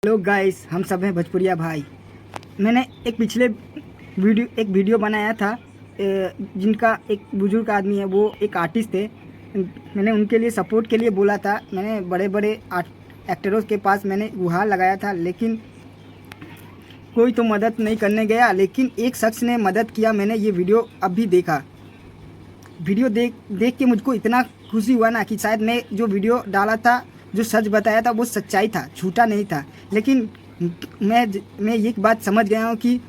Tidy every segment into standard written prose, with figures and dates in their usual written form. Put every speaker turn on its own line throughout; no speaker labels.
Hello guys, हम सब हैं भोजपुरिया भाई। मैंने एक पिछले वीडियो बनाया था जिनका एक बुजुर्ग आदमी है, वो एक आर्टिस्ट थे। मैंने उनके लिए सपोर्ट के लिए बोला था। मैंने बड़े बड़े एक्टरों के पास मैंने गुहार लगाया था, लेकिन कोई तो मदद नहीं करने गया। लेकिन एक शख्स ने मदद किया। मैंने ये वीडियो अभी देखा। वीडियो देख के मुझको इतना खुशी हुआ ना कि शायद मैं जो वीडियो डाला था, जो सच बताया था, वो सच्चाई था, झूठा नहीं था। लेकिन मैं एक बात समझ गया हूँ कि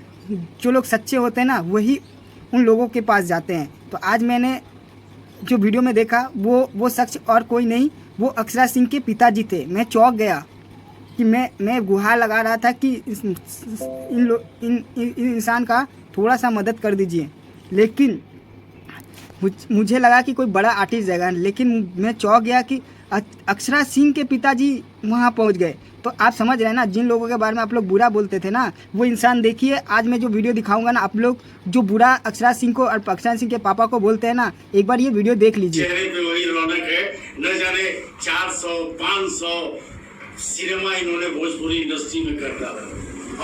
जो लोग सच्चे होते हैं ना, वही उन लोगों के पास जाते हैं। तो आज मैंने जो वीडियो में देखा, वो शख्स और कोई नहीं, वो अक्षरा सिंह के पिताजी थे। मैं चौंक गया कि मैं गुहार लगा रहा था कि इन इंसान का थोड़ा सा मदद कर दीजिए। लेकिन मुझे लगा कि कोई बड़ा आर्टिस्ट जाएगा, लेकिन मैं चौंक गया कि अक्षरा सिंह के पिताजी वहाँ पहुँच गए। तो आप समझ रहे हैं ना, जिन लोगों के बारे में आप लोग बुरा बोलते थे ना, वो इंसान देखिए। आज मैं जो वीडियो दिखाऊंगा ना, आप लोग जो बुरा अक्षरा सिंह को और अक्षरा सिंह के पापा को बोलते हैं ना, एक बार ये वीडियो देख लीजिए।
चेहरे पे वही रौनक है। न जाने 400 500 सिनेमा इन्होंने भोजपुरी इंडस्ट्री में कर डाला,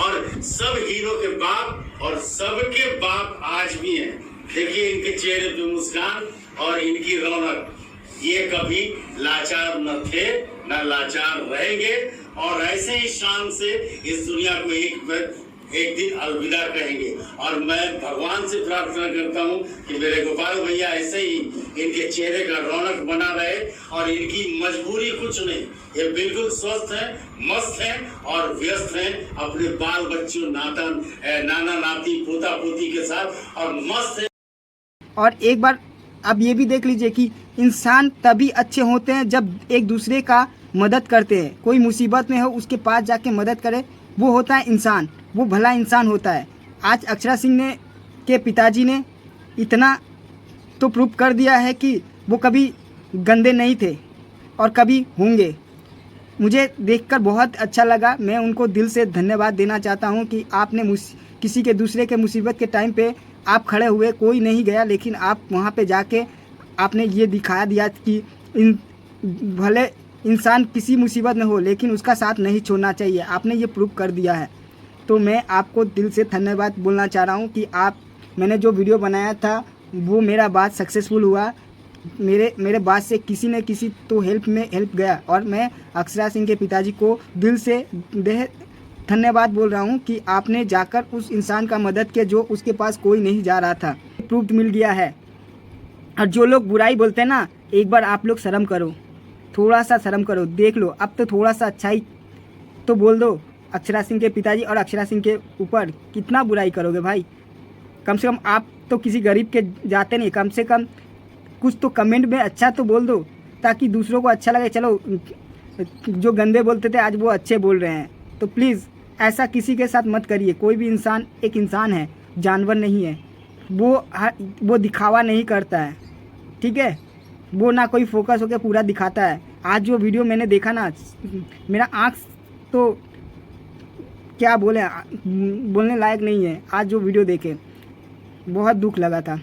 और सब हीरो के बाप और सबके बाप आज भी हैं। देखिए इनके चेहरे पे मुस्कान और इनकी रौनक। ये कभी लाचार न थे, न लाचार रहेंगे, और ऐसे ही शान से इस दुनिया को एक दिन अलविदा कहेंगे। और मैं भगवान से प्रार्थना करता हूँ कि मेरे गोपाल भैया ऐसे ही इनके चेहरे का रौनक बना रहे, और इनकी मजबूरी कुछ नहीं, ये बिल्कुल स्वस्थ हैं, मस्त हैं और व्यस्त हैं अपने बाल बच्चों, नाना नाती, पोता पोती के साथ, और मस्त है।
और एक बार अब ये भी देख लीजिए कि इंसान तभी अच्छे होते हैं जब एक दूसरे का मदद करते हैं। कोई मुसीबत में हो, उसके पास जाके मदद करे, वो होता है इंसान, वो भला इंसान होता है। आज अक्षरा सिंह के पिताजी ने इतना तो प्रूव कर दिया है कि वो कभी गंदे नहीं थे और कभी होंगे। मुझे देखकर बहुत अच्छा लगा। मैं उनको दिल से धन्यवाद देना चाहता हूँ कि आपने किसी के दूसरे के मुसीबत के टाइम पे आप खड़े हुए। कोई नहीं गया, लेकिन आप वहाँ पे जाके आपने ये दिखा दिया कि भले इंसान किसी मुसीबत में हो, लेकिन उसका साथ नहीं छोड़ना चाहिए। आपने ये प्रूव कर दिया है। तो मैं आपको दिल से धन्यवाद बोलना चाह रहा हूँ कि मैंने जो वीडियो बनाया था, वो मेरा बात सक्सेसफुल हुआ। मेरे बात से किसी न किसी तो हेल्प गया, और मैं अक्षरा सिंह के पिताजी को दिल से धन्यवाद बोल रहा हूँ कि आपने जाकर उस इंसान का मदद किया जो उसके पास कोई नहीं जा रहा था। प्रूफ मिल गया है। और जो लोग बुराई बोलते हैं ना, एक बार आप लोग शर्म करो, थोड़ा सा शर्म करो। देख लो, अब तो थोड़ा सा अच्छाई तो बोल दो। अक्षरा सिंह के पिताजी और अक्षरा सिंह के ऊपर कितना बुराई करोगे भाई? कम से कम आप तो किसी गरीब के जाते नहीं, कम से कम कुछ तो कमेंट में अच्छा तो बोल दो, ताकि दूसरों को अच्छा लगे। चलो, जो गंदे बोलते थे आज वो अच्छे बोल रहे हैं। तो प्लीज़ ऐसा किसी के साथ मत करिए। कोई भी इंसान एक इंसान है, जानवर नहीं है। वो दिखावा नहीं करता है, ठीक है? वो ना कोई फोकस होकर पूरा दिखाता है। आज जो वीडियो मैंने देखा ना, मेरा आँख तो क्या बोले, बोलने लायक नहीं है। आज जो वीडियो देखे, बहुत दुख लगा था।